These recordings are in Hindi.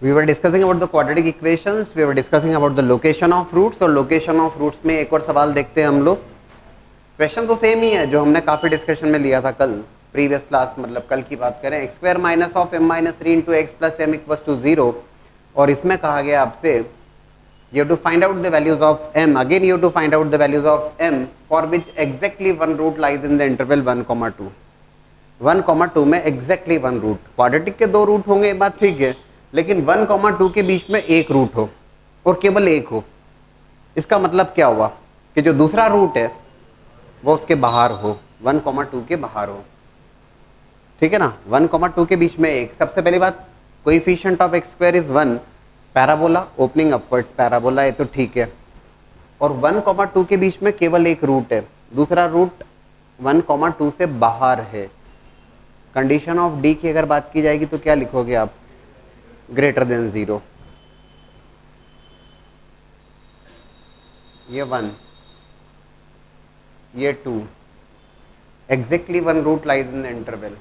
We were discussing about the quadratic equations, we were discussing about the location of roots, और location of roots में एक और सवाल देखते हैं हम लोग. क्वेश्चन तो सेम ही है जो हमने काफी डिस्कशन में लिया था कल प्रीवियस क्लास, मतलब कल की बात करें, x square minus of m minus 3 into x plus m equals to 0, और इसमें कहा गया आपसे you have to find out the values of m. Again you have to find out the values of m for which exactly one root lies in the interval 1, 2. 1, 2 में exactly one root. क्वाड्रेटिक के दो रूट होंगे, ये बात ठीक है, लेकिन 1, 2 के बीच में एक रूट हो और केवल एक हो. इसका मतलब क्या हुआ कि जो दूसरा रूट है वो उसके बाहर हो, 1, 2 के बाहर हो. ठीक है ना. 1, 2 के बीच में एक. सबसे पहली बात, coefficient of x square is 1. Parabola opening upwards parabola है तो ठीक है. और 1, 2 के बीच में केवल एक रूट है, दूसरा रूट 1, 2 से बाहर है. कंडीशन ऑफ डी की अगर बात की जाएगी तो क्या लिखोगे आप? Greater than 0. ये 1, ये 2, exactly one root lies in the interval,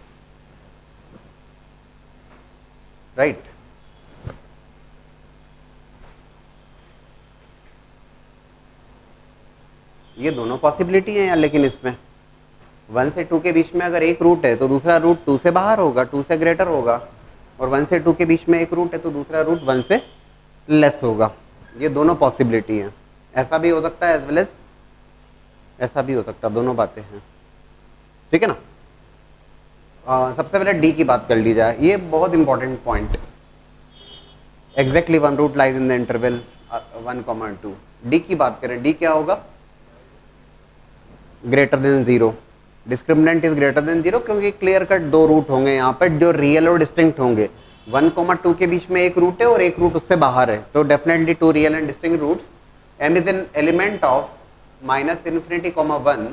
right. ये दोनों पॉसिबिलिटी है यार, लेकिन इसमें 1 से 2 के बीच में अगर एक रूट है तो दूसरा रूट 2 से बाहर होगा, 2 से ग्रेटर होगा, और 1 से 2 के बीच में एक रूट है तो दूसरा रूट 1 से लेस होगा. ये दोनों पॉसिबिलिटी हैं. ऐसा भी हो सकता है एज वेल एज ऐसा भी हो सकता है, दोनों बातें हैं. ठीक है ना. सबसे पहले डी की बात कर ली जाए, ये बहुत important point. Exactly one root lies in the interval 1, 2. D की बात करें, डी क्या होगा? Greater than 0. Discriminant is greater than 0 क्योंकि क्लियर कट दो रूट होंगे यहाँ पर जो रियल और डिस्टिंक्ट होंगे. 1, 2 के बीच में एक रूट है और एक रूट उससे बाहर है, तो definitely 2 real and distinct roots. m is an element of -∞, 1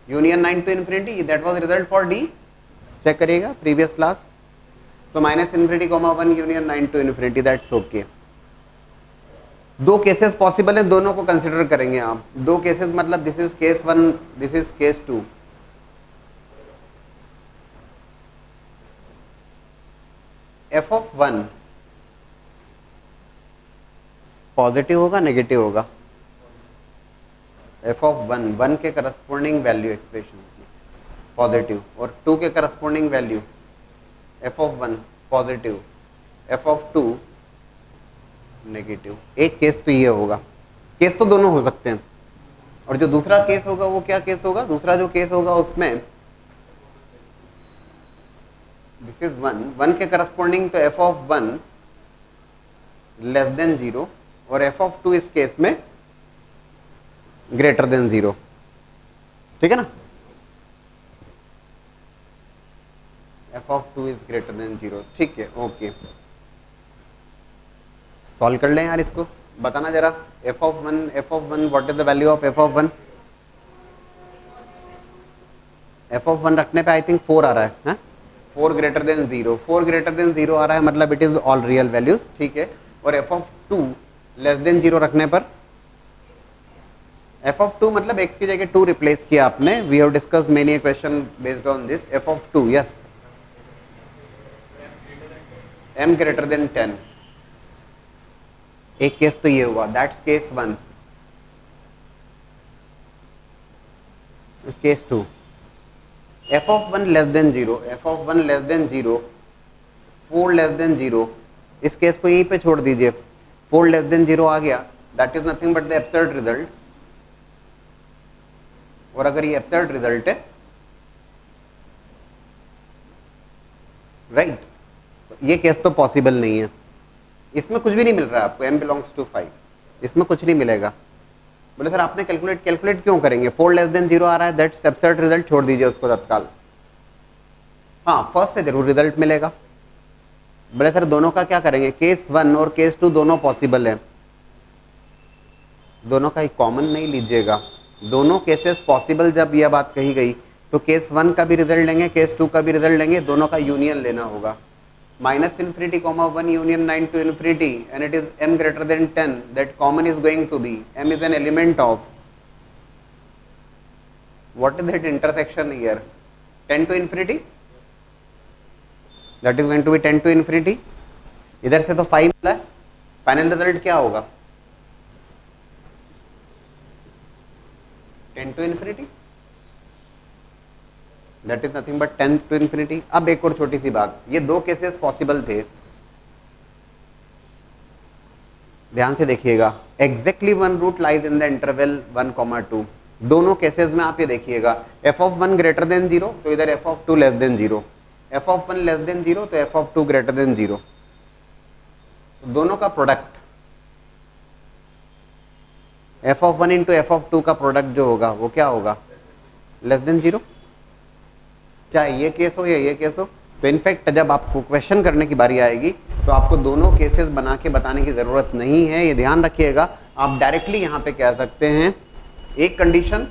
union 9 to ∞. That was result for D. Check करिएगा प्रीवियस क्लास. तो -∞, 1 यूनियन 9 to ∞, दैट्स ओके. दो केसेस पॉसिबल है, दोनों को कंसिडर करेंगे आप. दो केसेस मतलब this is case 1, this is case 2. f of 1 positive होगा नेगेटिव होगा? f ऑफ 1 के करस्पॉन्डिंग वैल्यू एक्सप्रेशन पॉजिटिव, और 2 के corresponding value f of 1 positive, f of 2 negative. एक केस तो ये होगा. केस तो दोनों हो सकते हैं. और जो दूसरा केस होगा वो क्या केस होगा? दूसरा जो केस होगा उसमें दिस इज 1 के करस्पॉन्डिंग तो f ऑफ 1 लेस देन 0 और f ऑफ 2 इस केस में ग्रेटर देन 0. ठीक है ना. f of 2 is greater than 0. ठीक है, ओके. सॉल्व कर लें यार इसको. बताना जरा. f of 1 what is the value of f of 1? f of 1 रखने पे आई थिंक 4 आ रहा है. 4 ग्रेटर देन 0. 4 ग्रेटर देन 0 आ रहा है मतलब it is all real values. ठीक है. और f ऑफ 2 लेस देन 0 रखने पर f ऑफ 2 मतलब x की जगह 2 रिप्लेस किया आपने. We have discussed many question based on this. f of 2 yes m greater than 10. एक केस तो ये हुआ, that's case 1. Case 2 f of 1 less than 0, f of 1 less than 0, 4 less than 0. इस केस को यहीं पे छोड़ दीजिए. 4 लेस देन 0 आ गया, that is nothing but the absurd result. और अगर ये एब्सर्ड रिजल्ट है, राइट, ये केस तो पॉसिबल नहीं है. इसमें कुछ भी नहीं मिल रहा है आपको. m बिलोंग्स टू 5, इसमें कुछ नहीं मिलेगा. बोले सर आपने कैलकुलेट क्यों करेंगे? 4 लेस देन 0 आ रहा है, दैट्स एब्सर्ड रिजल्ट, छोड़ दीजिए उसको तत्काल. हाँ, फर्स्ट से जरूर रिजल्ट मिलेगा. बोले सर दोनों का क्या करेंगे? केस 1 और केस 2 दोनों पॉसिबल है, दोनों का एक कॉमन नहीं लीजिएगा. दोनों केसेस पॉसिबल जब यह बात कही गई तो केस 1 का भी रिजल्ट लेंगे, केस 2 का भी रिजल्ट लेंगे, दोनों का यूनियन लेना होगा. -∞, 1 union 9 to ∞, and it is m greater than 10, that common is going to be, m is an element of, what is that intersection here? 10 to ∞, that is going to be 10 to ∞. इधर से तो 5 मिला है, फाइनल रिजल्ट क्या होगा 10 to infinity, that is nothing but 10 to infinity. अब एक और छोटी सी बात, ये दो केसेस पॉसिबल थे, ध्यान से देखिएगा। Exactly one root lies in the interval 1,2। दोनों केसेस में आप ये देखिएगा, एफ ऑफ 1 ग्रेटर देन 0 तो इधर F of 2 less than 0, F of 1 less than 0 तो एफ ऑफ 2 ग्रेटर देन 0। तो दोनों का product F of 1 into f of 2 का प्रोडक्ट जो होगा वो क्या होगा लेस देन 0, चाहे ये केस हो या ये केस हो। तो इनफैक्ट जब आपको क्वेश्चन करने की बारी आएगी तो आपको दोनों केसेस बना के बताने की जरूरत नहीं है, ये ध्यान रखिएगा। आप डायरेक्टली यहाँ पे कह सकते हैं एक condition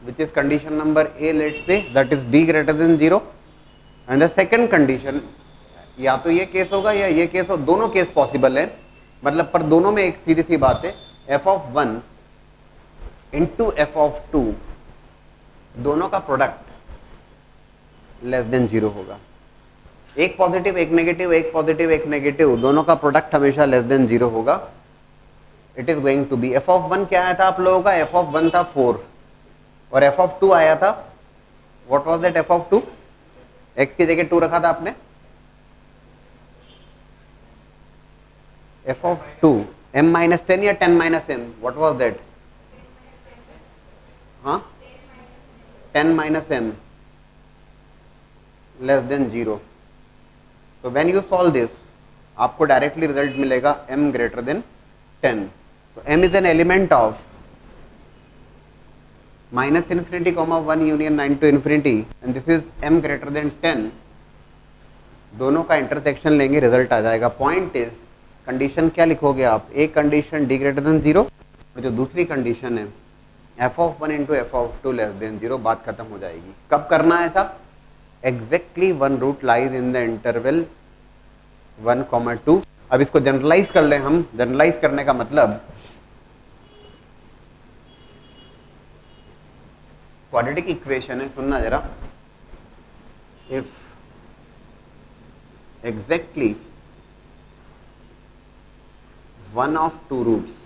which is condition number A, let say that is D greater than 0, and the second condition, या तो ये केस होगा या ये केस हो, दोनों केस पॉसिबल है। मतलब पर दोनों में एक सीधी सी बात है, f of 1 into f of 2 दोनों का प्रोडक्ट लेस देन 0 होगा। एक पॉजिटिव एक नेगेटिव, एक पॉजिटिव एक नेगेटिव, दोनों का प्रोडक्ट हमेशा लेस देन 0 होगा। It is going to be, f of 1 क्या आया था आप लोगों का, एफ ऑफ 1 था 4 और एफ ऑफ 2 आया था, what was that F of 2, x की जगह 2 रखा था आपने, एफ ऑफ 2 m माइनस 10 या 10 minus m, what was that, हाँ 10 माइनस m लेस देन 0। तो व्हेन यू सॉल्व दिस आपको डायरेक्टली रिजल्ट मिलेगा m ग्रेटर देन 10। तो m is an element of minus infinity comma 1 union 9 to infinity and this is m greater than 10। दोनों का इंटरसेक्शन लेंगे, रिजल्ट आ जाएगा। पॉइंट इज कंडीशन क्या लिखोगे आप, एक कंडीशन डी ग्रेटर देन 0 और जो दूसरी कंडीशन है f of 1 into f of 2 less than 0, बात खत्म हो जाएगी। कब करना है ऐसा, exactly one root lies in the interval 1,2। अब इसको जनरलाइज कर लें हम, जनरलाइज करने का मतलब क्वाड्रेटिक इक्वेशन है, सुनना जरा, if exactly one of two roots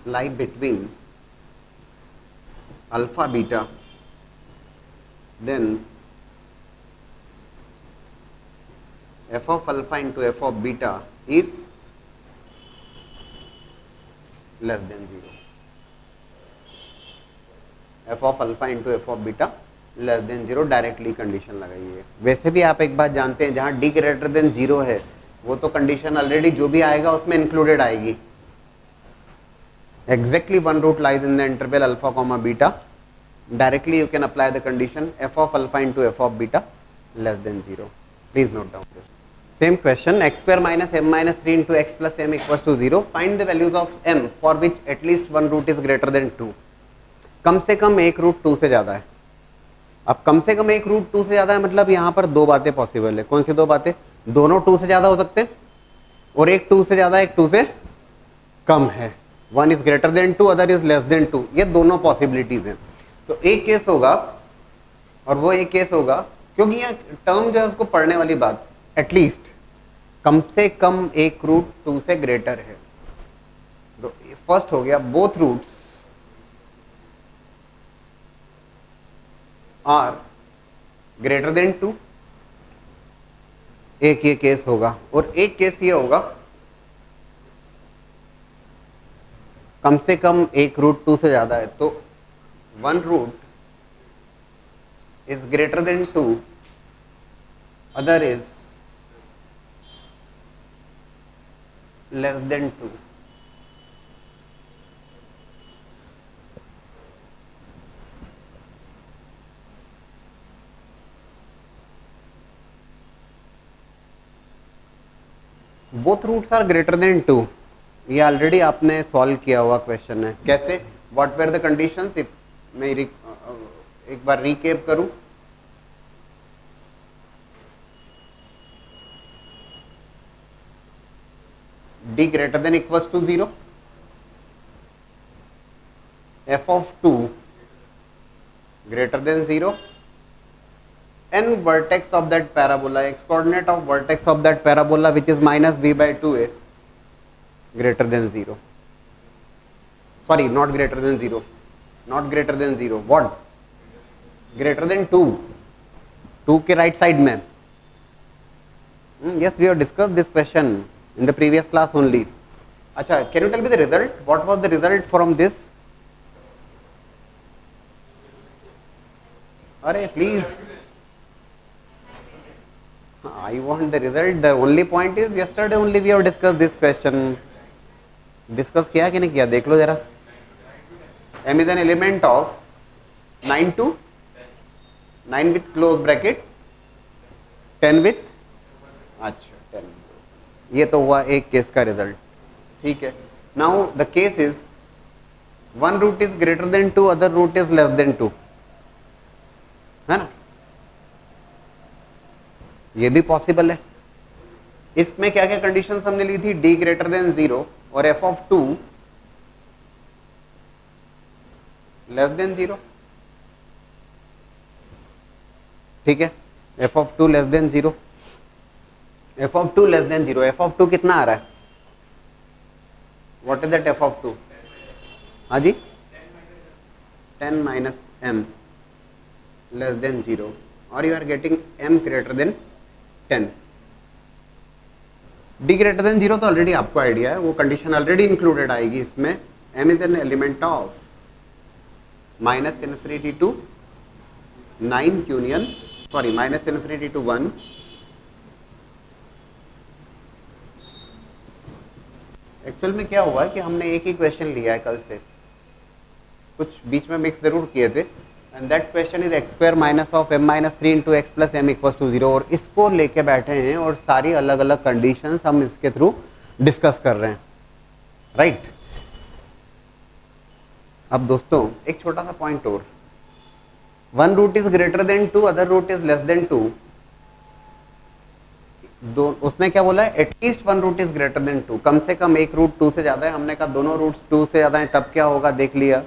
lie between alpha beta, then f of alpha into f of beta is less than 0, f of alpha into f of beta less than 0, directly condition लगाइए। वैसे भी आप एक बात जानते हैं, जहां डी ग्रेटर देन 0 है वो तो कंडीशन ऑलरेडी जो भी आएगा उसमें इंक्लूडेड आएगी। Exactly one root lies in the interval alpha comma beta, directly you can apply the condition f of alpha into f of beta less than 0। Please note down this. Same question, x square minus m minus 3 into x plus m equals to 0, find the values of m for which at least one root is greater than 2। कम से कम एक रूट 2 से ज्यादा है। अब कम से कम एक रूट 2 से ज्यादा है मतलब यहाँ पर दो बातें पॉसिबल है। कौन सी दो बातें, दोनों 2 से ज्यादा हो सकते हैं और एक 2 से ज्यादा एक 2 से कम है, one is greater than 2 other is less than 2, ये दोनों पॉसिबिलिटीज हैं। तो एक केस होगा और वो एक केस होगा, क्योंकि यहाँ टर्म जो है उसको पढ़ने वाली बात, एटलीस्ट कम से कम एक रूट 2 से ग्रेटर है। तो फर्स्ट हो गया both roots are greater than 2, एक ये केस होगा, और एक केस ये होगा कम से कम एक रूट 2 से ज्यादा है। तो one root is greater than 2 other is less than 2। Both roots are greater than 2, ये ऑलरेडी आपने सॉल्व किया हुआ क्वेश्चन है। कैसे, what were the conditions, if मैं एक बार रिकेप करूं, d greater than equals to 0, f of 2 greater greater than 0 and vertex of that parabola, x coordinate of vertex of that parabola which is minus b by 2a greater than 0. Sorry, not greater than 0, not greater than 0, what, greater than 2, 2 के right side में. Yes, we have discussed this question in the previous class only. Acha, can you tell me the result? What was the result from this? Arey, please. I want the result. The only point is yesterday only we have discussed this question. Discuss किया कि नहीं किया? देख लो जरा. M is an element of 9 to 9 with close bracket, 10 with, अच्छा 10. ये तो हुआ एक केस का रिजल्ट. ठीक है. Now the case is one root is greater than 2, other root is less than 2, है ना. ये भी पॉसिबल है. इसमें क्या क्या कंडीशंस हमने ली थी? d ग्रेटर देन 0 और f ऑफ 2 लेस देन 0. ठीक है. f of 2 less than 0, f of 2 less than 0. f of 2 कितना आ रहा है? What is that f of 2? हाँ जी, 10 माइनस m लेस देन 0 और you are getting m greater than 10. d greater than 0 तो ऑलरेडी आपको आइडिया है, वो कंडीशन ऑलरेडी इंक्लूडेड आएगी इसमें. m is an element of minus infinity to 9 union, sorry minus infinity to 1 actual में क्या हुआ है कि हमने एक ही क्वेश्चन लिया है कल से, कुछ बीच में मिक्स जरूर किए थे. And that question is x square minus of m minus 3 into x plus m equals to 0 और इसको लेके बैठे हैं और सारी अलग अलग कंडीशंस हम इसके थ्रू डिस्कस कर रहे हैं. राइट. अब दोस्तों एक छोटा सा पॉइंट और, one root is greater than 2, other root is less than 2. दो उसने क्या बोला है? At least one root is greater than 2, कम से कम एक रूट 2 से ज्यादा है. हमने कहा दोनों रूट्स 2 से ज्यादा है तब क्या होगा, देख लिया.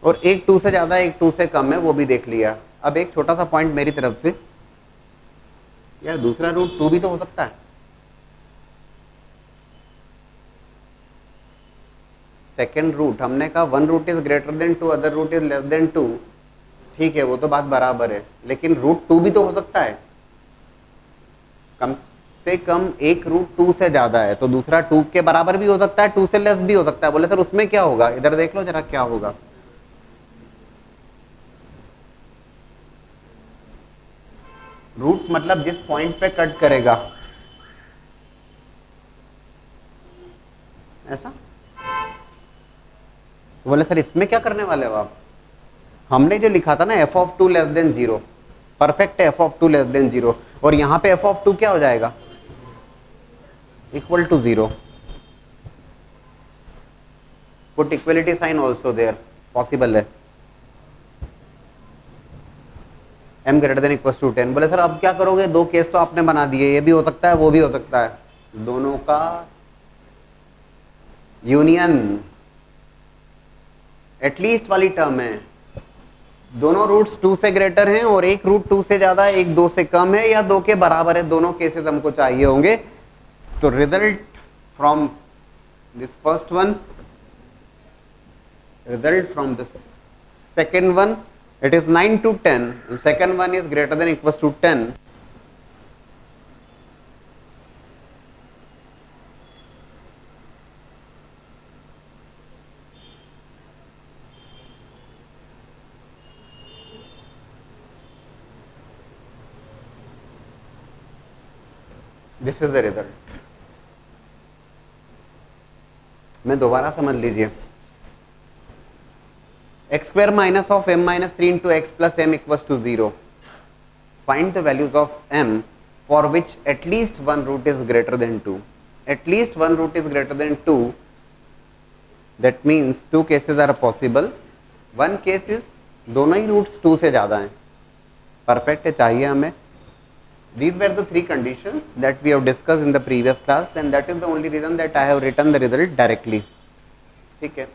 और एक 2 से ज्यादा है, एक 2 से कम है, वो भी देख लिया. अब एक छोटा सा पॉइंट मेरी तरफ से, यार दूसरा रूट 2 भी तो हो सकता है. सेकेंड रूट हमने कहा one root is greater than 2, other root is less than 2. ठीक है, वो तो बात बराबर है, लेकिन रूट 2 भी तो हो सकता है. कम से कम एक रूट 2 से ज्यादा है तो दूसरा 2 के बराबर भी हो सकता है, 2 से लेस भी हो सकता है. बोले सर उसमें क्या होगा? इधर देख लो जरा क्या होगा. रूट मतलब जिस पॉइंट पे कट करेगा, ऐसा. बोले सर इसमें क्या करने वाले हो आप? हमने जो लिखा था ना f of 2 less than 0, perfect है f ऑफ 2 लेस देन 0, और यहां पे f ऑफ 2 क्या हो जाएगा? Equal to 0. Put equality sign also there, possible है. m greater than equal to 10. बोले सर अब क्या करोगे? दो केस तो आपने बना दिए, ये भी हो सकता है वो भी हो सकता है, दोनों का यूनियन एटलीस्ट वाली टर्म है. दोनों रूट्स 2 से ग्रेटर हैं और एक रूट 2 से ज्यादा है, एक 2 से कम है या 2 के बराबर है. दोनों केसेस हमको चाहिए होंगे. तो result from this first one, result from this second one, it is 9 to 10 and second one is greater than equals to 10. This is the result. मैं दोबारा समझ लीजिए. x square minus of m minus 3 into x plus m equals to 0. Find the values of m for which at least one root is greater than 2. At least one root is greater than 2. That means two cases are possible. One case is दोनों ही रूट्स 2 से ज्यादा हैं. परफेक्ट है, चाहिए हमें. These were the three conditions that we have discussed in the previous class, and that is the only reason that I have written the result directly. ठीक है.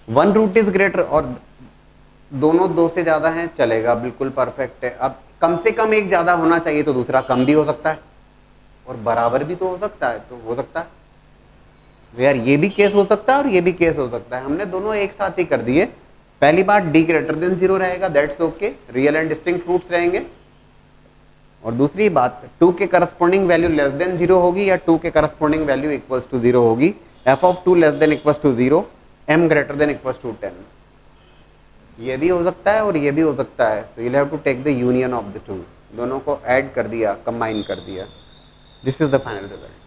वन रूट इज ग्रेटर, और दोनों दो से ज़्यादा हैं चलेगा, बिल्कुल परफेक्ट है। अब कम से कम एक ज़्यादा होना चाहिए तो दूसरा कम भी हो सकता है, और बराबर भी तो हो सकता है, तो हो सकता है यार ये भी केस हो सकता है और ये भी केस हो सकता है। हमने दोनों एक साथ ही कर दिए। पहली बात डी ग्रेटर देन 0 रहेगा, that's okay, real and distinct fruits रहेंगे। और दूसरी बात 2 के करस्पॉन्डिंग वैल्यू लेस देन 0 होगी या 2 के करस्पॉन्डिंग वैल्यू इक्वल्स टू 0 होगी। F of 2 less than equals to 0, m greater than equals to 10। ये भी हो सकता है और ये भी हो सकता है, so you have to take the union of the two. दोनों को ऐड कर दिया, कंबाइन कर दिया, this is the final result.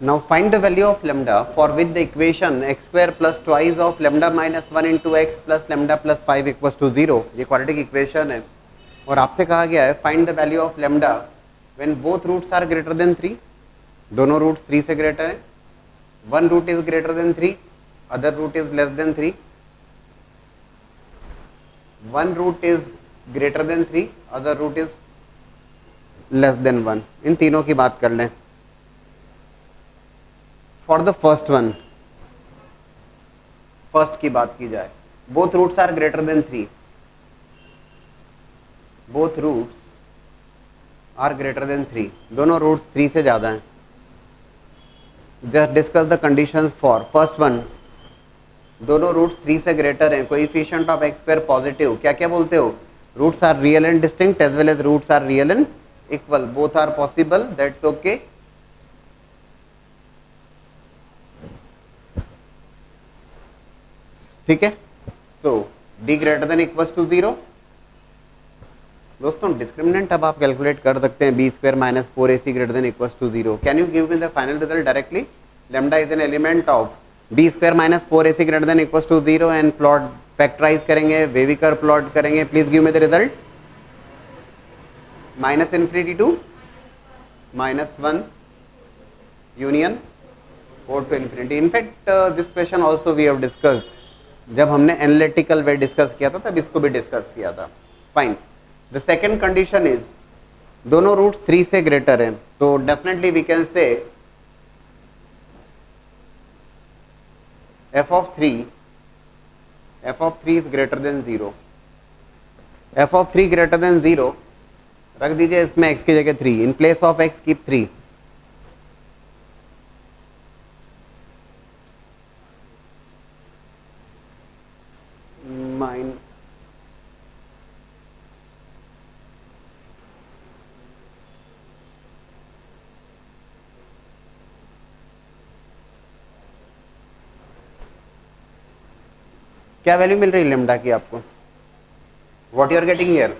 Now find the value of lambda for which the equation x square plus twice of lambda minus 1 into x plus lambda plus 5 equals to 0, ये क्वाड्रेटिक इक्वेशन है। और आपसे कहा गया है find the value of lambda when both roots are greater than 3, दोनों रूट्स 3 से ग्रेटर हैं, one root is greater than 3, other root is less than 3, one root is greater than 3, other root is less than 1। इन तीनों की बात कर लें। For the first one, first की बात की जाए, both roots are greater than 3, both roots are greater than 3, दोनों रूट्स 3 से ज्यादा हैं। Just discuss the conditions for first one, दोनों रूट्स 3 से ग्रेटर हैं, coefficient of x square positive, क्या क्या बोलते हो, roots are real and distinct as well as roots are real and equal, both are possible, that's okay. ठीक है, so d greater than equals to 0। दोस्तों डिस्क्रिमिनेंट अब आप कैलकुलेट कर सकते हैं, b square minus 4ac greater than equals to 0। Can you give me the final result directly? Lambda is an element of b square minus 4ac greater than equals to 0 and plot factorise करेंगे, वेविकर प्लॉट करेंगे। Please give me the result. Minus infinity to minus 1 union 4 to infinity। In fact this question also we have discussed, जब हमने एनालिटिकल वे डिस्कस किया था तब इसको भी डिस्कस किया था। Fine, the second condition is दोनों रूट्स 3 से ग्रेटर हैं, तो definitely we can say f of 3 is greater than 0। f of 3 greater than 0 रख दीजिए, इसमें x की जगह 3, in place of x keep 3। माइन क्या वैल्यू मिल रही है लेम्डा की आपको? What you are getting here?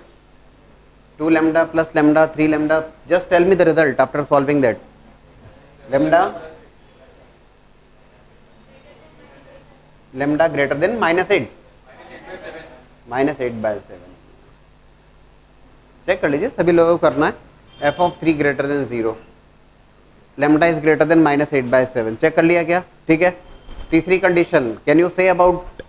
2 lambda plus lambda 3 lambda, just tell me the result after solving that। lambda greater than minus 8, minus 8/7। Check कर लीजिए, सभी लोगों को करना है। f of 3 greater than 0, lambda is greater than minus 8/7। Check कर लिया क्या? ठीक है। तीसरी condition, can you say about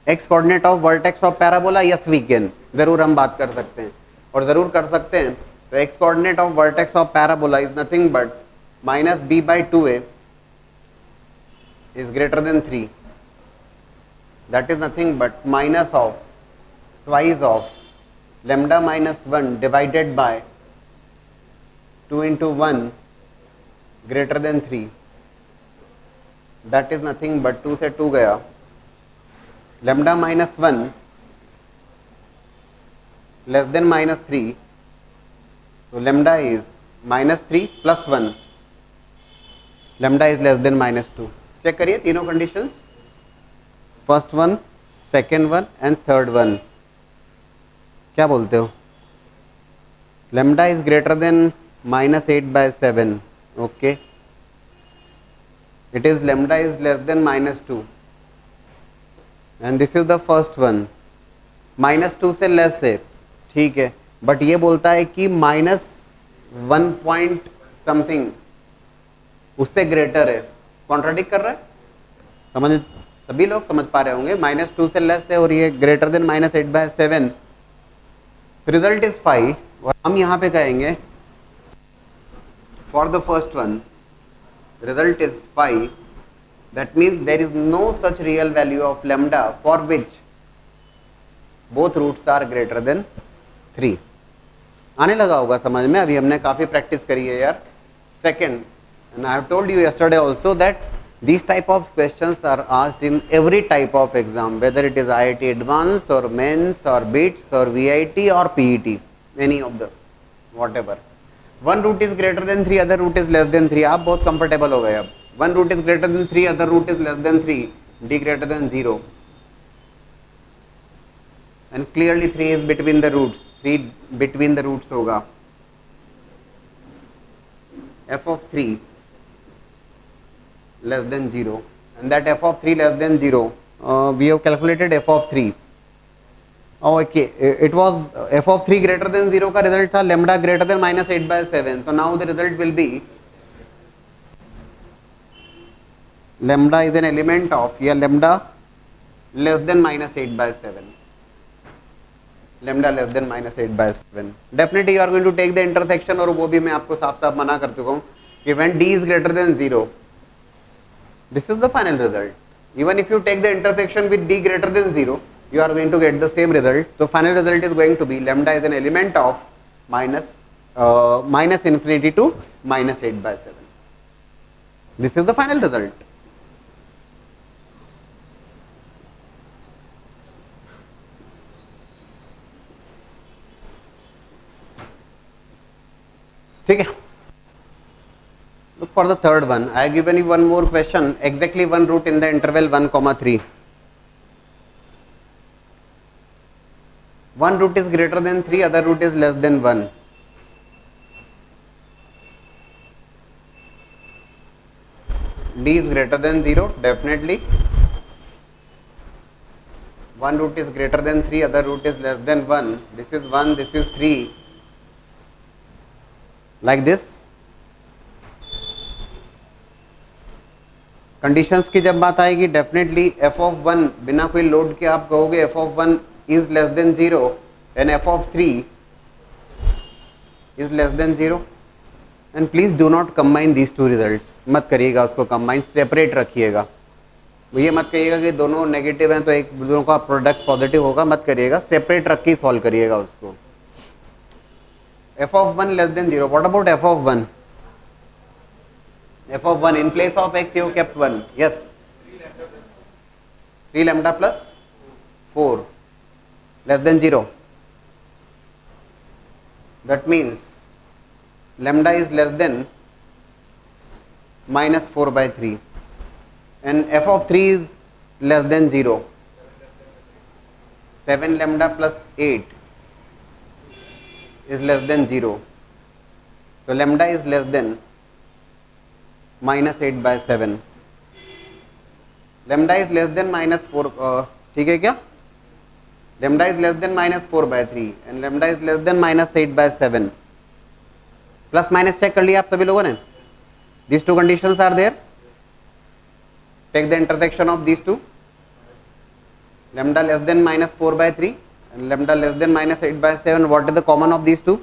x coordinate of vertex of parabola? Yes we can, जरूर हम बात कर सकते हैं और जरूर कर सकते हैं। तो x coordinate of vertex of parabola is nothing but minus b/2a is greater than 3, that is nothing but minus of twice of lambda minus 1 divided by 2 into 1 greater than 3, that is nothing but 2 से 2 गया, lambda minus 1 less than minus 3, so lambda is minus 3 plus 1, lambda is less than minus 2। Check करिए तीनों conditions, first one, second one and third one. क्या बोलते हो? Lambda is greater than minus 8/7, okay. It is lambda is less then minus 2 and this is the first one. Minus 2 से लेस है, ठीक है, बट ये बोलता है कि माइनस 1 पॉइंट समथिंग उससे ग्रेटर है, कॉन्ट्राडिक्ट कर रहा है। समझ, सभी लोग समझ पा रहे होंगे, माइनस 2 से लेस है और ये greater than minus 8/7, result is 5। और हम यहाँ पे कहेंगे for the first one result is 5, that means there is no such real value of lambda for which both roots are greater than 3। आने लगा होगा समझ में, अभी हमने काफी प्रैक्टिस करी है यार। Second, and I have told you yesterday also that these type of questions are asked in every type of exam, whether it is IIT advanced or mains or bits or VIT or PET, any of the whatever। one root is greater than 3, other root is less than 3, आप बहुत कंफर्टेबल हो गए अब। one root is greater than 3, other root is less than 3, d greater than 0, and clearly 3 is between the roots, 3 between the roots होगा। f of 3 less than 0, and that f of 3 less than 0, we have calculated f of 3। okay, it was f of 3 greater than 0 का रिजल्ट था lambda greater than -8/7, so now the result will be lambda is an element of, या lambda less than -8/7, lambda less than -8/7। definitely you are going to take the intersection, और वो भी मैं आपको साफ साफ मना कर चुका हूँ कि when d is greater than 0, this is the final result। even if you take the intersection with d greater than 0, you are going to get the same result। so final result is going to be lambda is an element of minus infinity to -8/7। this is the final result। ठीक है। Look for the third one। I have given you one more question, exactly one root in the interval 1,3। one root is greater than 3, other root is less than 1। d is greater than 0, definitely one root is greater than 3, other root is less than 1, this is 1, this is 3, like this। Conditions की जब बात आएगी, डेफिनेटली f of 1 बिना कोई लोड के आप कहोगे f of 1 is less than 0 and f of 3 is less than 0। And please do not combine these two results, मत करिएगा उसको कंबाइन, सेपरेट रखिएगा। ये मत कहिएगा कि दोनों नेगेटिव हैं तो एक दोनों का प्रोडक्ट पॉजिटिव होगा, मत करिएगा, सेपरेट रख के सॉल्व करिएगा उसको। f of 1 less than 0, what about f of 1? f of 1 in place of x you have kept 1, yes, 3 lambda plus 4 less than 0, that means lambda is less than -4/3 and f of 3 is less than 0, 7 lambda plus 8 is less than 0, so lambda is less than -8/7, lambda is less than -4, ठीक है क्या, lambda is less than -4/3 and lambda is less than -8/7। Plus minus check कर लिया आप सभी लोगों ने, these two conditions are there, take the intersection of these two, lambda less than -4/3 and lambda less than -8/7, what is the common of these two?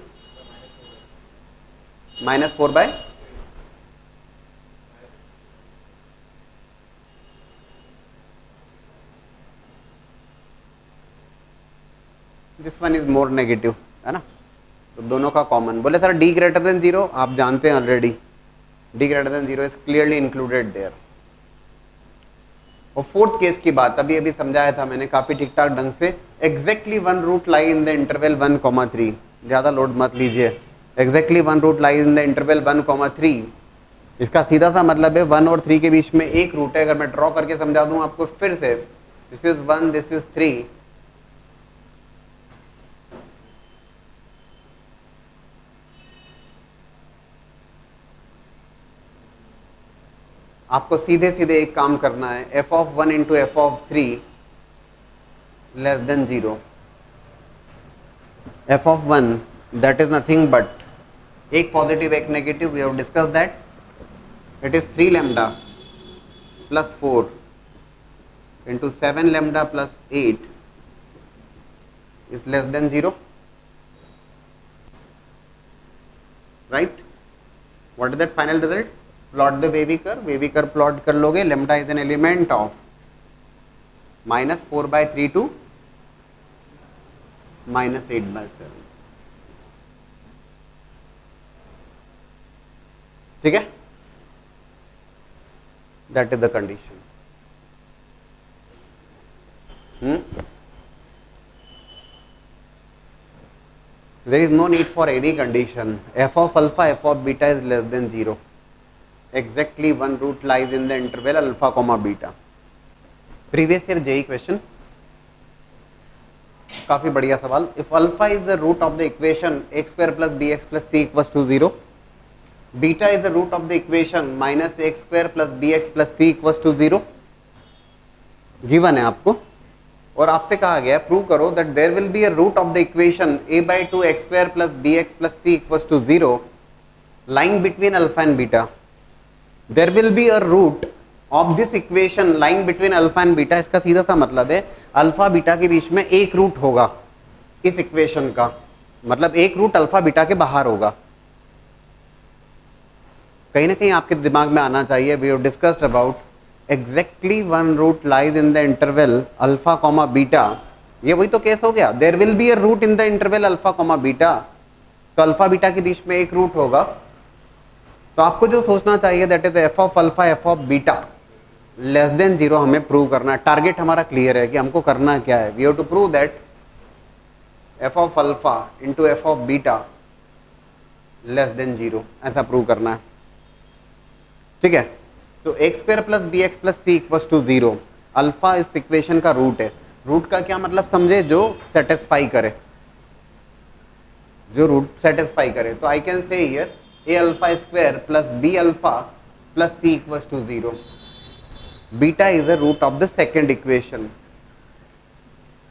-4/, this one is more negative, है ना, तो दोनों का कॉमन। बोले सर d ग्रेटर देन 0, आप जानते हैं already d greater than 0 is clearly included there. और फोर्थ केस की बात अभी अभी समझाया था मैंने काफी ठीक ठाक ढंग से, exactly one root lie in the interval 1,3, ज्यादा लोड मत लीजिए, exactly one root lie in the interval 1,3, इसका सीधा सा मतलब है 1 और 3 के बीच में एक रूट है। अगर मैं ड्रॉ करके समझा दूं आपको फिर से, दिस इज 1, दिस इज 3, आपको सीधे सीधे एक काम करना है, f of 1 into f of 3 less than 0, f of 1 that is nothing but एक पॉजिटिव एक negative, we have discussed that, it is 3 lambda plus 4 into 7 lambda plus 8 is less than 0, right? What is that final result? Plot the wavy curve plot कर लोगे, lambda is an element of -4/3 to -8/7। ठीक है, that is the condition. There is no need for any condition. F of alpha, f of beta is less than 0. Exactly one root lies in the interval alpha comma beta. Previous year JEE question, काफी बढ़िया सवाल। If alpha is the root of the equation x square plus bx plus c equals to 0, beta is the root of the equation minus x square plus bx plus c equals to 0, given है आपको, और आपसे कहा गया प्रूव करो that there will be a root of the equation a/2 x square plus bx plus c equals to 0 lying between alpha and beta. There will be a root of this equation lying between alpha and beta. इसका सीधा सा मतलब है अल्फा बीटा के बीच में एक रूट होगा इस इक्वेशन का, मतलब एक रूट अल्फा बीटा के बाहर होगा। कहीं ना कहीं आपके दिमाग में आना चाहिए, we have discussed about exactly one root lies in the interval alpha comma beta। ये वही तो केस हो गया, there will be a root in the interval alpha comma beta। तो अल्फा बीटा के बीच में एक रूट होगा, तो आपको जो सोचना चाहिए that is f of alpha f of beta less than 0 हमें प्रूव करना है। टारगेट हमारा क्लियर है कि हमको करना क्या है, we have to prove that f of alpha into f of beta less than 0, ऐसा प्रूव करना है। ठीक है, तो x square plus b x plus c equals to 0, alpha इस इक्वेशन का रूट है। रूट का क्या मतलब समझे, जो सेटिस्फाई करे, जो रूट सेटिस्फाई करे। तो I can say here a alpha square plus B alpha plus c equals to 0। Beta is the root of the second equation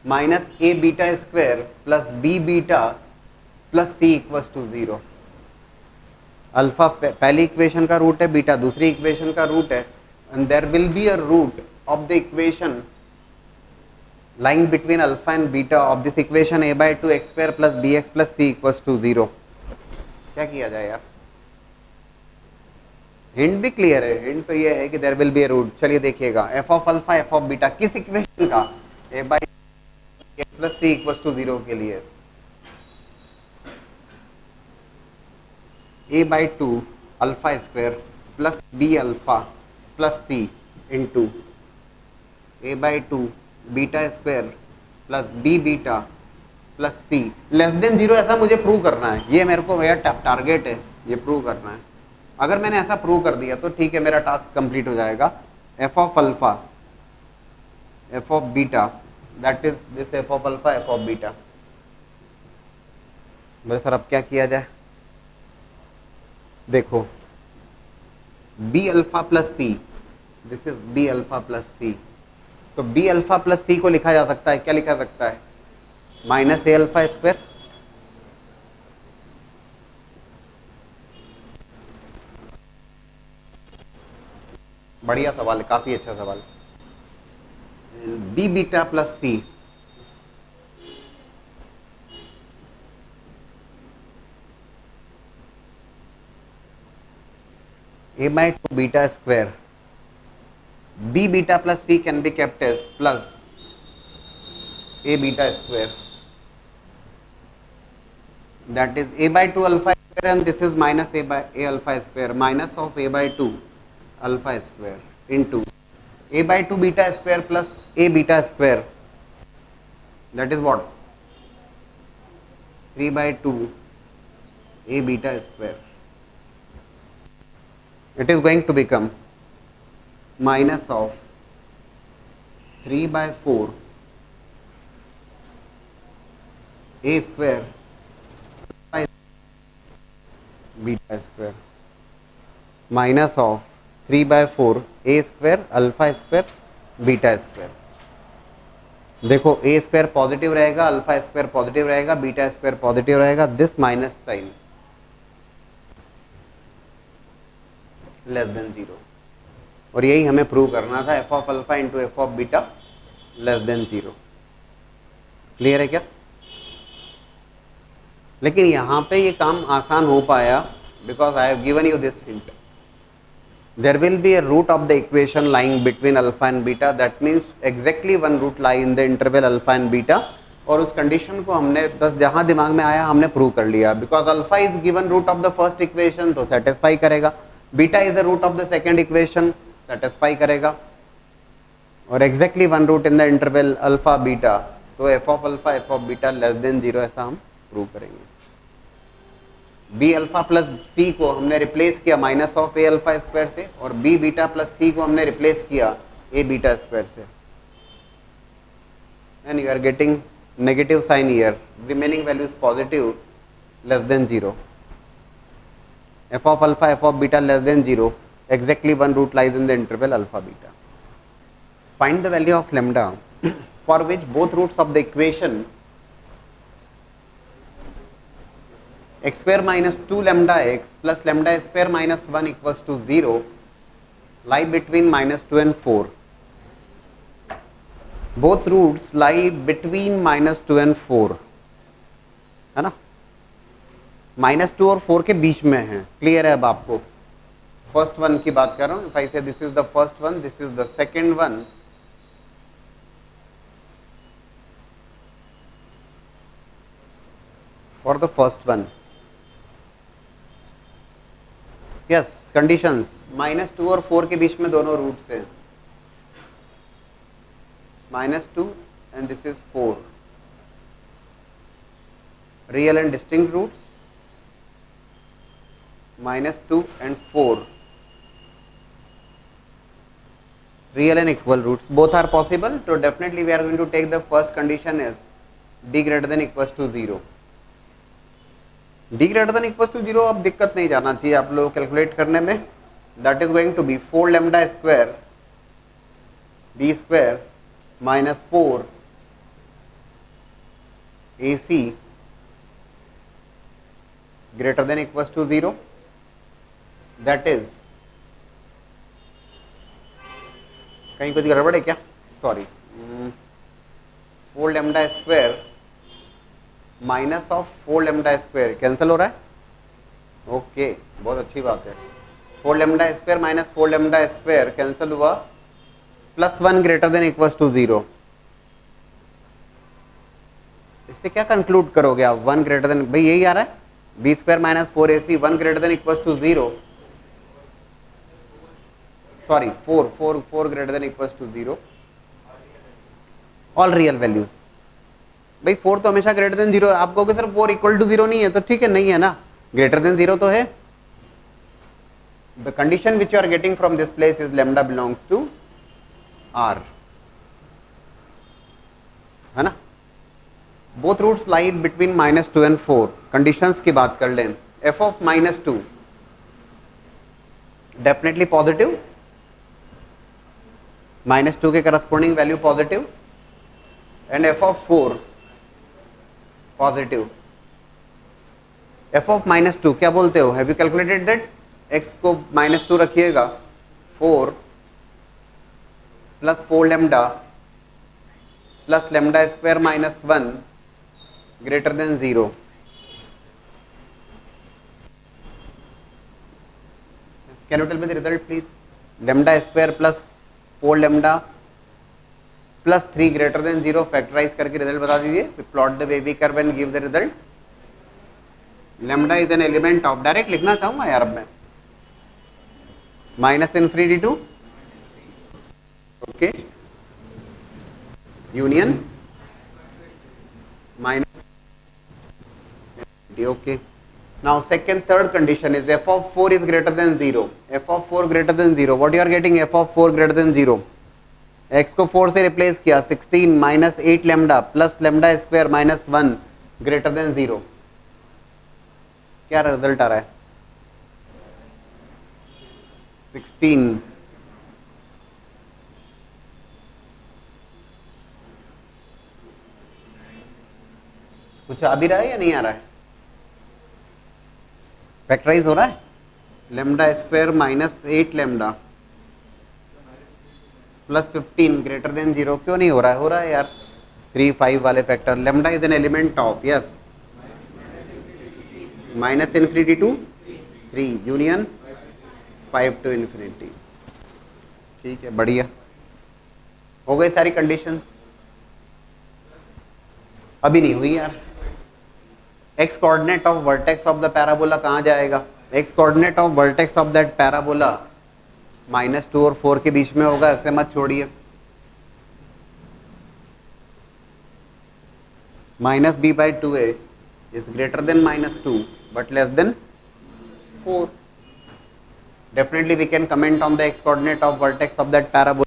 minus a beta square plus B beta plus c equals to 0। Alpha पहली इक्वेशन का रूट है, बीटा दूसरी इक्वेशन का रूट है, and there will be a root of the equation lying between alpha and beta of this equation a/2 x square plus bx plus c equals to 0। क्या किया जाए यार, हिंट भी क्लियर है, हिंट तो ये है कि there will be a root. चलिए देखिएगा, f of alpha f of beta किस इक्वेशन का, a/2 x plus c equals to 0 के लिए a/2 alpha square plus B alpha plus C into a/2 beta square plus B beta plus C less than 0, ऐसा मुझे प्रूव करना है। ये मेरे को मेरा टारगेट है, ये प्रूव करना है। अगर मैंने ऐसा प्रूव कर दिया तो ठीक है, मेरा टास्क कंप्लीट हो जाएगा। f of alpha f of beta that is this f of alpha f of beta. बोले सर अब क्या किया जाए, देखो B alpha plus C, this is B alpha plus C, तो बी अल्फा प्लस सी को लिखा जा सकता है, क्या लिखा सकता है, माइनस ए अल्फा स्क्वायर बढ़िया सवाल है, काफी अच्छा सवाल। B beta plus C a/2 beta square b beta plus c can be kept as plus a beta square, that is a/2 alpha square, and this is minus a alpha square, minus of a/2 alpha square into a/2 beta square plus a beta square, that is what, 3/2 a beta square। It is going to become minus of 3/4 a square beta square, minus of 3/4 a square alpha square beta square। देखो a स्क्वायर पॉजिटिव रहेगा, अल्फा स्क्वायर पॉजिटिव रहेगा, बीटा स्क्वायर पॉजिटिव रहेगा, this minus sign less than 0, और यही हमें प्रूव करना था, f of alpha into f of beta less than 0। Clear है क्या? लेकिन यहां पे ये काम आसान हो पाया because I have given you this hint, there will be a root of the equation lying between alpha and beta, that means exactly one root lie in the interval alpha and beta और उस कंडीशन को हमने बस जहां दिमाग में आया हमने प्रूव कर लिया, because alpha is given root of the first equation तो सेटिस्फाई करेगा, beta is the root of the second equation satisfy करेगा, और exactly one root in the interval alpha beta, तो F of alpha F of beta less than zero, ऐसा हम प्रूव करेंगे। बी अल्फा प्लस सी को हमने रिप्लेस किया minus of A alpha square से, और बी बीटा प्लस सी को हमने रिप्लेस किया ए बीटा स्क्वायर से, and you are getting negative sign here, remaining value is positive less than zero, f of alpha F of beta less than zero, exactly one root lies in the interval alpha beta. Find the value of lambda for which both roots of the equation x square minus 2 lambda x plus lambda square minus 1 equals to 0 lie between minus 2 and 4. Both roots lie between minus 2 and 4, है ना, माइनस 2 और 4 के बीच में है, क्लियर है अब आपको। फर्स्ट वन की बात कर रहा हूं, if I say this is the first one, this is the second one, for the first one, yes conditions, minus 2 और 4 के बीच में दोनों रूट्स हैं, minus 2 and this is 4, real and distinct roots minus 2 and 4, real and equal roots, both are possible, so definitely we are going to take the first condition as d greater than equals to 0. d greater than equals to 0 अब दिक्कत नहीं जाना चाहिए आप लोग कैलकुलेट करने में, that is going to be 4 lambda square b square minus 4 ac greater than equals to 0, that is, कहीं कुछ गड़बड़ है क्या, sorry, 4 lambda square minus of 4 lambda square cancel हो रहा है, ओके बहुत अच्छी बात है, 4 lambda square minus 4 lambda square cancel हुआ, plus 1 greater than equals to 0, इससे क्या कंक्लूड करोगे आप, 1 ग्रेटर देन, भाई यही आ रहा है, b square minus 4ac 1 greater than equals to 0, sorry 4 greater than equals to 0, all real values, भाई 4 तो हमेशा ग्रेटर देन 0, आप कहोगे सर 4 इक्वल टू 0 नहीं है, तो ठीक है नहीं है ना, ग्रेटर देन 0 तो है, the condition which you are getting from this place is lambda belongs to R, है ना, both roots lie between minus 2 and 4, conditions की बात कर लें, f of minus 2 definitely positive, minus 2 के corresponding value positive, and f of 4 positive, f of minus 2 क्या बोलते हो, have you calculated that, x को माइनस 2 रखिएगा, 4 plus 4 lambda plus lambda square minus 1 greater than 0, can you tell me the result please, lambda square plus 4 lambda plus 3 greater than 0, factorise करके रिजल्ट बता दीजिए, plot the wavy curve and give the result, lambda is an element of, direct लिखना चाहूंगा यार अब मैं, minus infinity to, okay, union minus, okay, now second third condition is f of 4 is greater than 0, f of 4 greater than 0, what you are getting, f of 4 greater than 0, x को 4 से रिप्लेस किया, 16 minus 8 lambda plus lambda square minus 1 greater than 0, क्या रिजल्ट आ रहा है, 16, कुछ आ भी रहा है या नहीं आ रहा है, फैक्टराइज हो रहा है, lambda square minus 8 lambda plus 15 greater than 0, क्यों नहीं हो रहा है, हो रहा है यार, 3 5 वाले factor, lambda is an element of, yes, minus infinity to 3 union 5 to infinity, ठीक है बढ़िया, हो गई सारी कंडीशन। अभी नहीं हुई यार। X coordinate of vertex of the parabola कहाँ जाएगा? X coordinate of vertex of that parabola -2 और 4 के बीच में होगा, ऐसे मत छोड़िए। -b/2a is greater than -2 but less than 4. Definitely we can comment on the x coordinate of vertex of that parabola.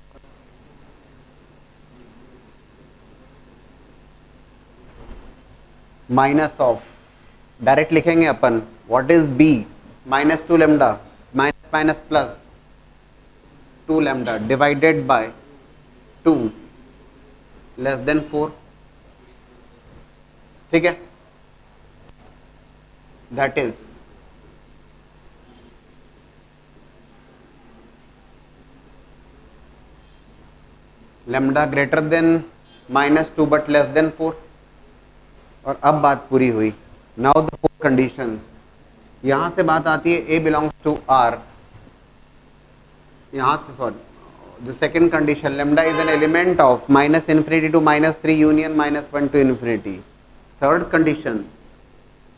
Minus of, direct लिखेंगे अपन, what is b? -2 lambda minus plus 2 lambda divided by 2 less than 4. ठीक है, that is lambda greater than -2 but less than 4. और अब बात पूरी हुई। नाउ द 4 कंडीशंस, यहां से बात आती है a बिलोंग्स टू r, यहां से sorry the second condition, lambda is an element of -∞ to -3 union -1 to infinity. Third condition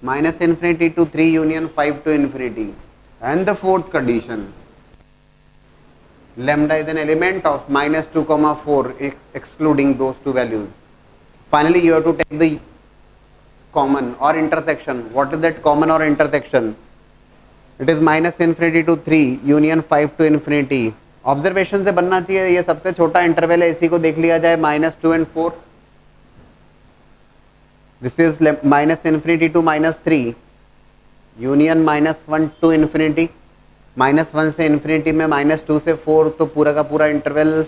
-∞ to 3 union 5 to infinity. And the fourth condition, lambda is an element of -2, 4 excluding those two values. Finally you have to take the common or intersection. What is that common or intersection? It is -∞ to 3 union 5 to infinity. Observation से बनना चाहिए, ये सबसे छोटा इंटरवल है, इसी को देख लिया जाए, -2 and 4. This is -∞ to -3 union -1 to infinity. -1 से इन्फिनिटी में -2 से 4, तो पूरा का पूरा इंटरवल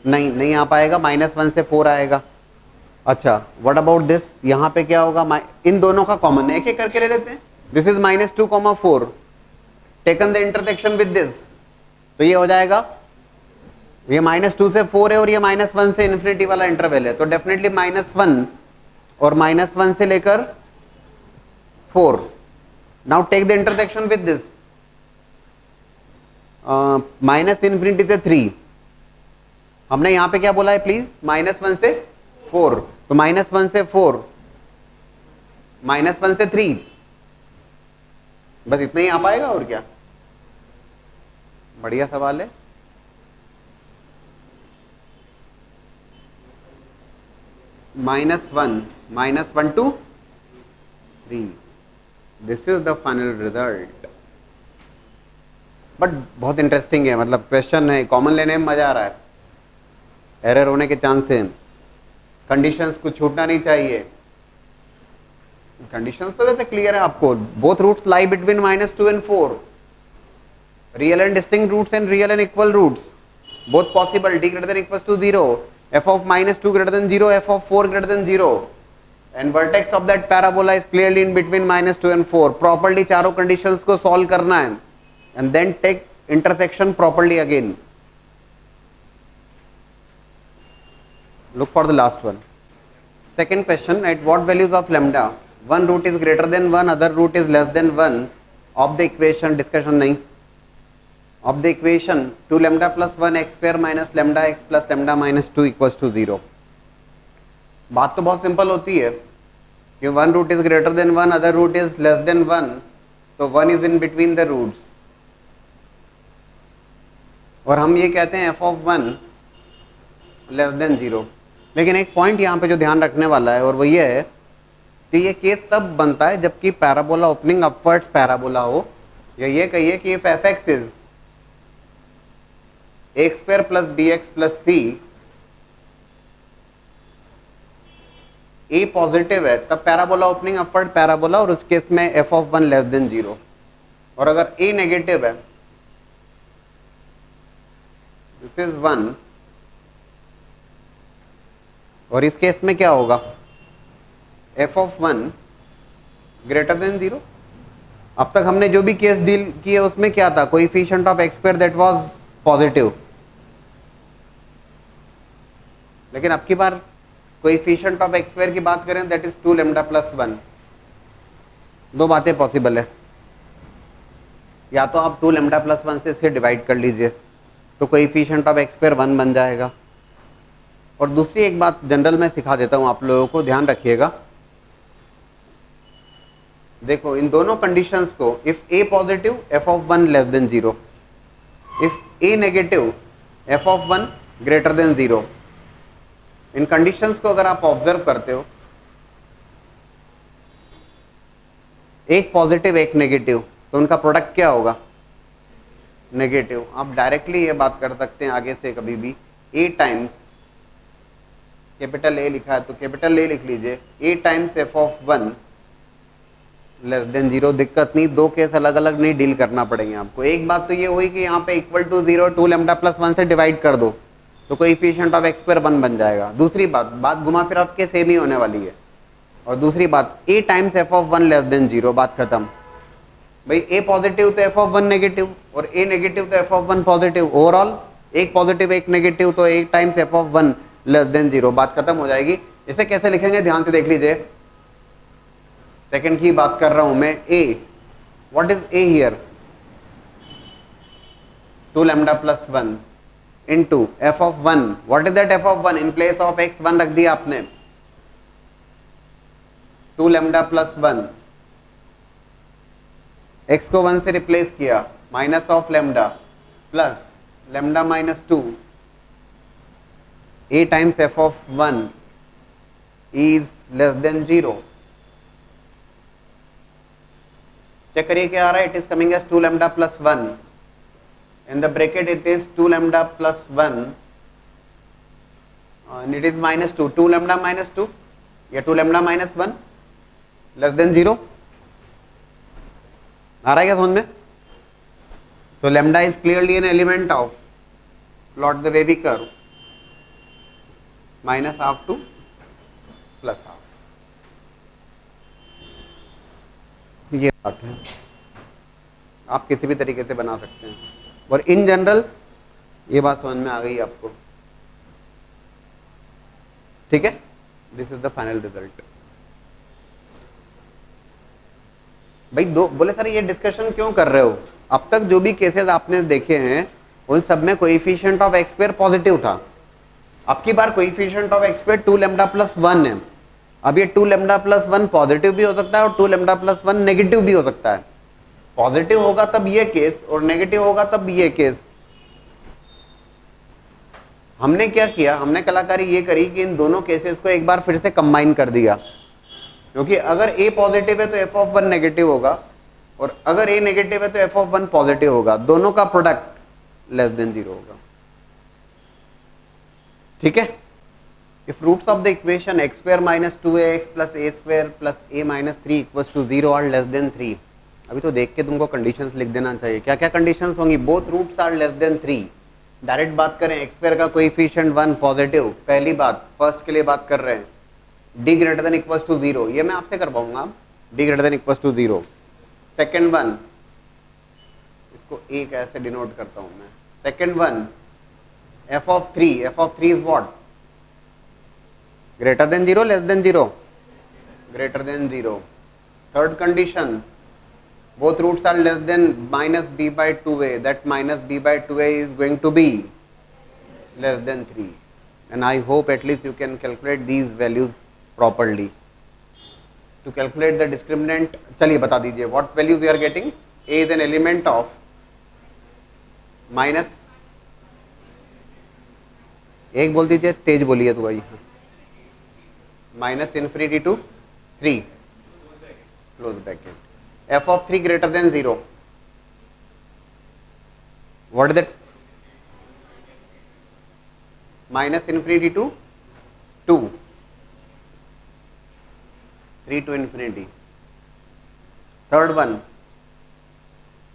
नहीं आ पाएगा, -1 से 4 आएगा। अच्छा, व्हाट अबाउट दिस, यहाँ पे क्या होगा? इन दोनों का कॉमन एक एक करके ले लेते हैं। This is -2, 4 taken the intersection with this, तो ये हो जाएगा, ये -2 से 4 है और ये -1 से इन्फिनिटी वाला इंटरवल है, तो डेफिनेटली -1 और -1 से लेकर 4. Now take the intersection with this, -∞ से 3, हमने यहाँ पे क्या बोला है प्लीज? -1 से 4, तो -1 से 4, -1 से 3, बस इतना ही आ पाएगा और क्या? बढ़िया सवाल है। -1 to 3, this is the final result. But बहुत इंटरेस्टिंग है, मतलब क्वेश्चन है, कॉमन लेने में मजा आ रहा है, एरर होने के चांस हैं, कंडीशंस को छूटना नहीं चाहिए। कंडीशंस तो वैसे क्लियर है आपको, both roots lie between -2 and 4, real and distinct roots and real and equal roots, both possible, d greater than equals to 0, f of -2 greater than 0, f of 4 greater than 0, and vertex of that parabola is clearly in between -2 and 4. Properly चारों कंडीशंस को सॉल्व करना है, and then take intersection properly again. Look for the last one. Second question, at what values of lambda one root is greater than 1, other root is less than 1 of the equation, discussion नहीं, of the equation 2 lambda plus 1 x square minus lambda x plus lambda minus 2 equals to 0. बात तो बहुत सिंपल होती है कि one root is greater than 1, other root is less than 1, तो 1 is in between the roots, और हम ये कहते हैं f of 1 लेस देन 0। लेकिन एक पॉइंट यहाँ पे जो ध्यान रखने वाला है, और वो ये है कि ये केस तब बनता है जबकि पैराबोला ओपनिंग अपवर्ड्स पैराबोला हो, या ये कहिए कि if f(x) is a² plus bx plus c, a positive है, तब पैराबोला ओपनिंग अपवर्ड पैराबोला, और उस केस में f of 1 लेस देन 0। और अगर a नेगेटिव है, दिस इज 1, और इस केस में क्या होगा? f of 1 greater than 0। अब तक हमने जो भी केस डील किए उसमें क्या था? Coefficient of x² that was positive, लेकिन अब की बार कोएफिशिएंट ऑफ x² की बात करें, दैट इज 2 लैम्डा प्लस 1। दो बातें पॉसिबल है, या तो आप 2 लैम्डा प्लस 1 से इसे डिवाइड कर लीजिए, तो कोएफिशिएंट ऑफ x² 1 बन जाएगा, और दूसरी एक बात जनरल में सिखा देता हूं आप लोगों को, ध्यान रखिएगा। देखो इन दोनों कंडीशंस को, if A positive f of one less than zero, if A negative F of one greater than zero, in conditions को अगर आप ऑब्जर्व करते हो, एक पॉजिटिव एक नेगेटिव, तो उनका प्रोडक्ट क्या होगा? नेगेटिव। आप डायरेक्टली ये बात कर सकते हैं आगे से कभी भी, ए टाइम्स, कैपिटल ए लिखा है तो कैपिटल ए लिख लीजिए, A times F of one less than zero. दिक्कत नहीं, दो केस अलग अलग नहीं डील करना पड़ेंगे आपको। एक बात तो ये हुई कि यहाँ पे equal to zero 2 lambda plus 1 से डिवाइड कर दो तो कोएफिशिएंट ऑफ एक्स स्क्वायर 1 बन जाएगा। दूसरी बात घुमा फिरा के सेम ही होने वाली है। और दूसरी बात, A times F of one less than zero, बात खत्म। भाई ए पॉजिटिव तो एफ ऑफ वन नेगेटिव, और ए नेगेटिव तो F of one positive. Overall एक पॉजिटिव एक नेगेटिव तो A times F of one less than zero, बात खत्म हो जाएगी। इसे कैसे लिखेंगे ध्यान से देख लीजिए। सेकंड की बात कर रहा हूं मैं, A, what is A here? 2 lambda plus 1 into F of 1, what is that F of 1? इन प्लेस ऑफ एक्स 1 रख दिया आपने, 2 लैम्डा प्लस 1, एक्स को 1 से रिप्लेस किया, minus of lambda plus lambda minus 2, a times F of 1 is less than zero. Check करिए क्या आ रहा है, it is coming as 2 lambda plus 1, in the bracket it is 2 lambda plus 1 and it is minus 2, 2 lambda minus 2 या 2 lambda minus 1 less than zero. आ रहा है क्या समझ में? So lambda is clearly an element of, plot the wavy curve, minus half to plus half। ये बात है, आप किसी भी तरीके से बना सकते हैं, और इन जनरल ये बात समझ में आ गई आपको, ठीक है? This is the final result. भाई दो बोले सर ये डिस्कशन क्यों कर रहे हो? अब तक जो भी केसेस आपने देखे हैं उन सब में coefficient of x square positive था। अब की बार coefficient of x square 2 lambda plus 1 है। अब ये 2 लैम्डा प्लस 1 पॉजिटिव भी हो सकता है और 2 लैम्डा प्लस 1 नेगेटिव भी हो सकता है। पॉजिटिव होगा तब ये केस और नेगेटिव होगा तब ये केस। हमने क्या किया, हमने कलाकारी ये करी कि इन दोनों केसेस को एक बार फिर से कंबाइन कर दिया, क्योंकि अगर ए पॉजिटिव है तो एफ ऑफ 1 नेगेटिव होगा, और अगर ए नेगेटिव है तो एफ ऑफ 1 पॉजिटिव होगा। दोनों का प्रोडक्ट लेस देन जीरो होगा, ठीक है? If roots of the equation x square minus 2ax plus a square plus a minus 3 equals to 0 are less than 3, अभी तो देख के तुमको कंडीशंस लिख देना चाहिए। क्या क्या कंडीशंस होंगी? Both roots are less than 3। Direct बात करें, एक्स स्क्वायर का कोएफिशिएंट 1 पॉजिटिव, पहली बात, फर्स्ट के लिए बात कर रहे हैं, d greater than equals to 0, ये मैं आपसे कर पाऊंगा, d greater than equals to 0। Second one, इसको a कैसे डिनोट करता हूं मैं? Second one, f of 3 is what? Greater than 0 less than 0? Greater than 0। Third condition, both roots are less than minus b by 2a, that minus b by 2a is going to be less than 3, and I hope at least you can calculate these values properly. To calculate the discriminant, चलिए बता दीजिए what values we are getting. a is an element of minus, एक बोल दीजिए, तेज बोलिए तो भाई, minus infinity to 3 close bracket, f of 3 greater than 0, what is that? Minus infinity to 2, 3 to infinity. Third one,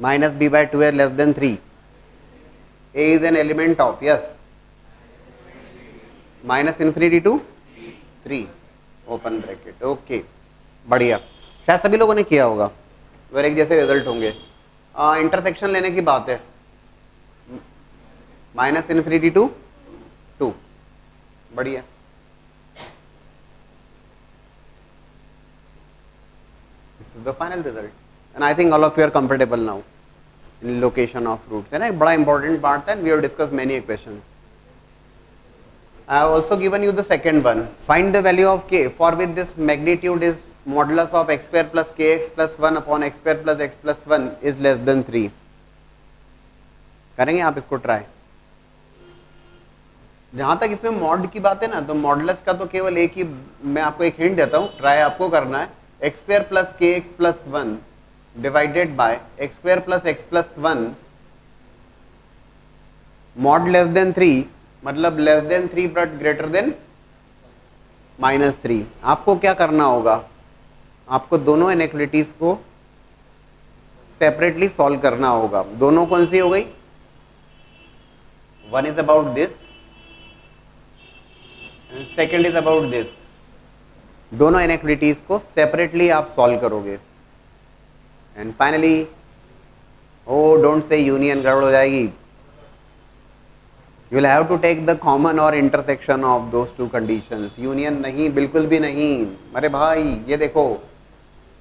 minus b by 2a less than 3, a is an element of, yes, minus infinity to 3 open bracket. Okay, बढ़िया, शायद सभी लोगों ने किया होगा, और एक जैसे रिजल्ट होंगे। इंटरसेक्शन लेने की बात है, माइनस इन्फिनिटी टू 2, बढ़िया। This is the final result, and I think all of you are comfortable now in location of roots, है ना? एक बड़ा इंपॉर्टेंट पार्ट है, we have discuss many equations. I have also given you the second one. Find the value of k for which this magnitude is modulus of x square plus kx plus 1 upon x square plus x plus 1 is less than 3. करेंगे आप इसको ट्राई. जहां तक इसमें मॉड की बात है ना, तो मॉडुलस का तो केवल एक ही, मैं आपको एक हिंट देता हूं, ट्राई आपको करना है. एक्स स्क्वायर प्लस के x plus 1 divided by x square plus x plus 1 mod less than 3, मतलब less than 3 but greater than -3. आपको क्या करना होगा, आपको दोनों इनइक्वालिटीज को सेपरेटली सॉल्व करना होगा. दोनों कौन सी हो गई, one is about this, second is about this. दोनों इनइक्वालिटीज को सेपरेटली आप सॉल्व करोगे. And finally, oh don't say union, गड़बड़ हो जाएगी. You will have to take the common or intersection of those two conditions. Union नहीं, बिल्कुल भी नहीं. अरे भाई ये देखो,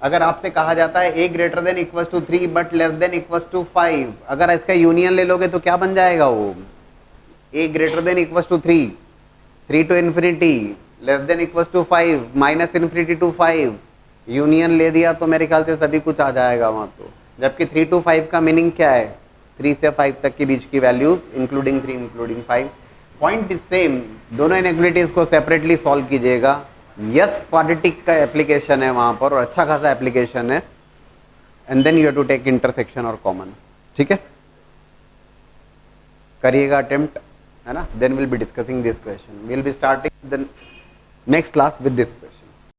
अगर आपसे कहा जाता है a greater than equal to 3 but less than equal to 5, अगर इसका यूनियन ले लोगे तो क्या बन जाएगा वो, a greater than equal to 3, 3 to infinity, less than equal to 5, minus infinity to 5. Union ले दिया तो मेरे ख्याल से सभी कुछ आ जाएगा वहां. तो जबकि 3 टू 5 का मीनिंग क्या है, 3 से 5 तक के बीच की values including 3 including 5. Point is same. दोनों इनइक्वालिटीज को सेपरेटली सॉल्व कीजिएगा. यस, क्वाड्रेटिक का एप्लीकेशन है वहां पर, और अच्छा खासा एप्लीकेशन है. And then you have to take intersection और कॉमन. ठीक है, करिएगा अटेम्प्ट, है ना. Then will be discussing this question. Will be starting the next class with this question.